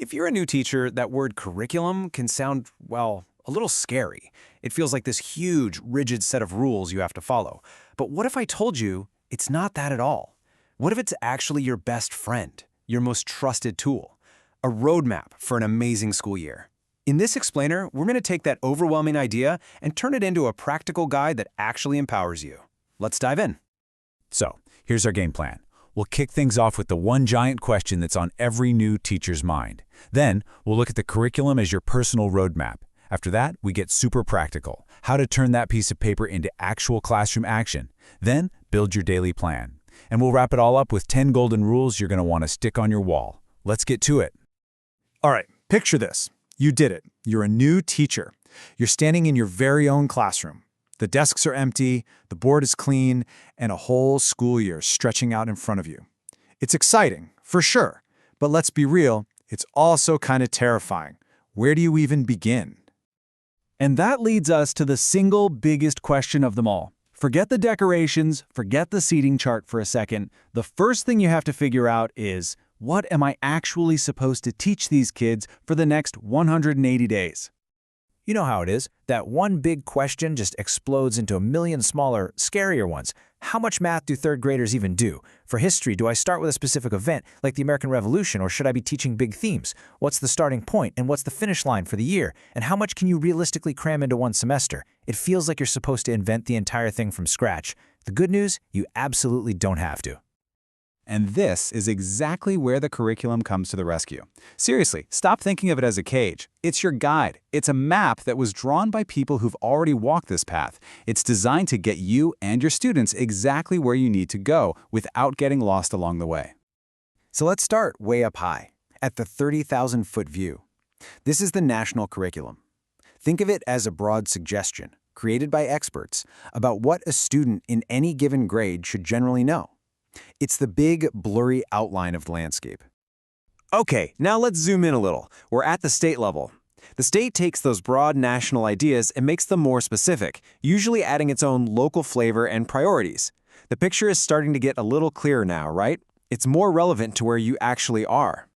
If you're a new teacher, that word curriculum can sound, well, a little scary. It feels like this huge, rigid set of rules you have to follow. But what if I told you it's not that at all? What if it's actually your best friend, your most trusted tool, a roadmap for an amazing school year? In this explainer, we're going to take that overwhelming idea and turn it into a practical guide that actually empowers you. Let's dive in. So, here's our game plan. We'll kick things off with the one giant question that's on every new teacher's mind. Then, we'll look at the curriculum as your personal roadmap. After that, we get super practical, how to turn that piece of paper into actual classroom action. Then, build your daily plan. And we'll wrap it all up with 10 golden rules you're going to want to stick on your wall. Let's get to it. All right, picture this. You did it. You're a new teacher. You're standing in your very own classroom. The desks are empty, the board is clean, and a whole school year stretching out in front of you. It's exciting, for sure, but let's be real, it's also kind of terrifying. Where do you even begin? And that leads us to the single biggest question of them all. Forget the decorations, forget the seating chart for a second. The first thing you have to figure out is, what am I actually supposed to teach these kids for the next 180 days? You know how it is. That one big question just explodes into a million smaller, scarier ones. How much math do third graders even do? For history, do I start with a specific event, like the American Revolution, or should I be teaching big themes? What's the starting point, and what's the finish line for the year? And how much can you realistically cram into one semester? It feels like you're supposed to invent the entire thing from scratch. The good news, you absolutely don't have to. And this is exactly where the curriculum comes to the rescue. Seriously, stop thinking of it as a cage. It's your guide. It's a map that was drawn by people who've already walked this path. It's designed to get you and your students exactly where you need to go without getting lost along the way. So let's start way up high, at the 30,000-foot view. This is the national curriculum. Think of it as a broad suggestion, created by experts, about what a student in any given grade should generally know. It's the big, blurry outline of the landscape. Okay, now let's zoom in a little. We're at the state level. The state takes those broad national ideas and makes them more specific, usually adding its own local flavor and priorities. The picture is starting to get a little clearer now, right? It's more relevant to where you actually are.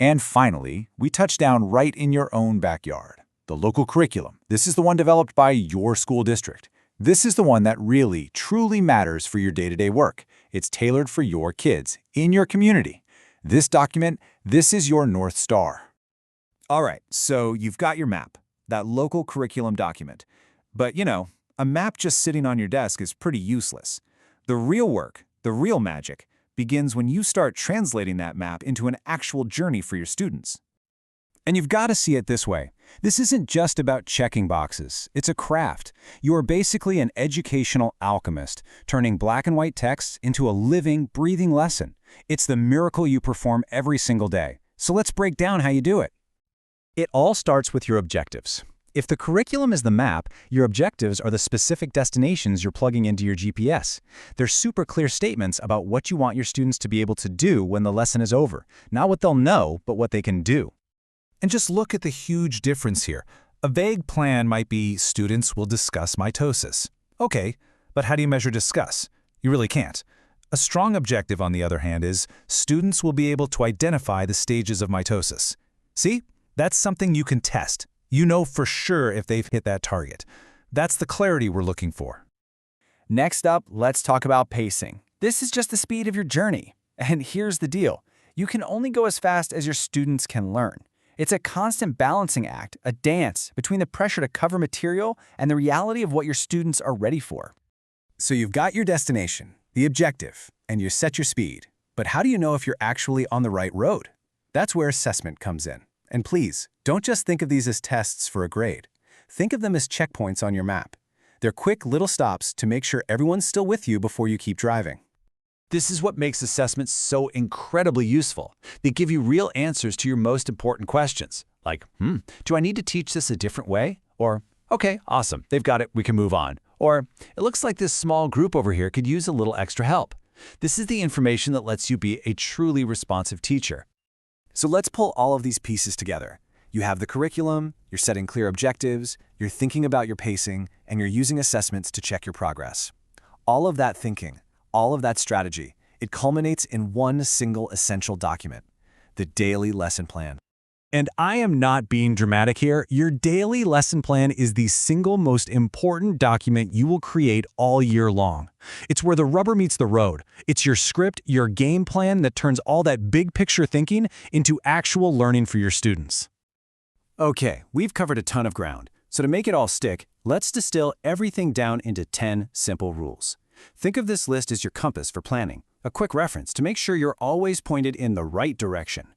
And finally, we touch down right in your own backyard. The local curriculum. This is the one developed by your school district. This is the one that really, truly matters for your day-to-day work. It's tailored for your kids, in your community. This document, this is your North Star. All right, so you've got your map, that local curriculum document. But, a map just sitting on your desk is pretty useless. The real work, the real magic, begins when you start translating that map into an actual journey for your students. And you've got to see it this way. This isn't just about checking boxes. It's a craft. You are basically an educational alchemist, turning black and white text into a living, breathing lesson. It's the miracle you perform every single day. So let's break down how you do it. It all starts with your objectives. If the curriculum is the map, your objectives are the specific destinations you're plugging into your GPS. They're super clear statements about what you want your students to be able to do when the lesson is over. Not what they'll know, but what they can do. And just look at the huge difference here. A vague plan might be students will discuss mitosis. Okay, but how do you measure discuss? You really can't. A strong objective, on the other hand, is students will be able to identify the stages of mitosis. See? That's something you can test. You know for sure if they've hit that target. That's the clarity we're looking for. Next up, let's talk about pacing. This is just the speed of your journey. And here's the deal. You can only go as fast as your students can learn. It's a constant balancing act, a dance between the pressure to cover material and the reality of what your students are ready for. So you've got your destination, the objective, and you set your speed. But how do you know if you're actually on the right road? That's where assessment comes in. And please, don't just think of these as tests for a grade. Think of them as checkpoints on your map. They're quick little stops to make sure everyone's still with you before you keep driving. This is what makes assessments so incredibly useful. They give you real answers to your most important questions. Like, do I need to teach this a different way? Or, okay, awesome, they've got it, we can move on. Or, it looks like this small group over here could use a little extra help. This is the information that lets you be a truly responsive teacher. So let's pull all of these pieces together. You have the curriculum, you're setting clear objectives, you're thinking about your pacing, and you're using assessments to check your progress. All of that thinking, all of that strategy, it culminates in one single essential document, the daily lesson plan. And I am not being dramatic here. Your daily lesson plan is the single most important document you will create all year long. It's where the rubber meets the road. It's your script, your game plan that turns all that big picture thinking into actual learning for your students. Okay, we've covered a ton of ground. So to make it all stick, let's distill everything down into 10 simple rules. Think of this list as your compass for planning, a quick reference to make sure you're always pointed in the right direction.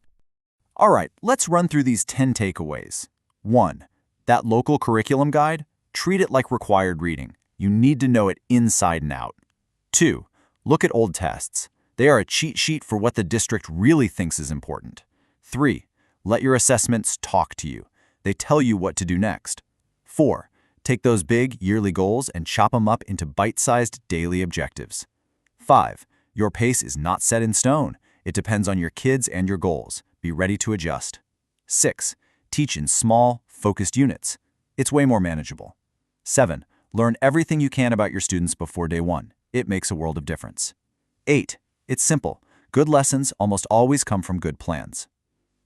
All right, let's run through these 10 takeaways. 1. That local curriculum guide, treat it like required reading. You need to know it inside and out. 2. Look at old tests. They are a cheat sheet for what the district really thinks is important. 3. Let your assessments talk to you. They tell you what to do next. 4. Take those big yearly goals and chop them up into bite-sized daily objectives. 5. Your pace is not set in stone. It depends on your kids and your goals. Be ready to adjust. 6. Teach in small, focused units. It's way more manageable. 7. Learn everything you can about your students before day 1. It makes a world of difference. 8. It's simple. Good lessons almost always come from good plans.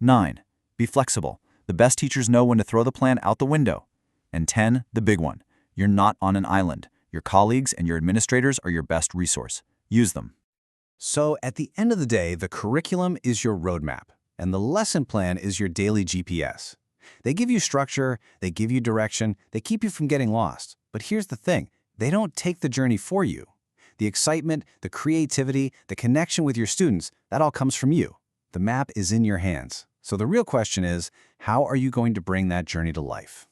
9. Be flexible. The best teachers know when to throw the plan out the window. And 10, the big one. You're not on an island. Your colleagues and your administrators are your best resource. Use them. So at the end of the day, the curriculum is your roadmap, and the lesson plan is your daily GPS. They give you structure, they give you direction, they keep you from getting lost. But here's the thing, they don't take the journey for you. The excitement, the creativity, the connection with your students, that all comes from you. The map is in your hands. So the real question is, how are you going to bring that journey to life?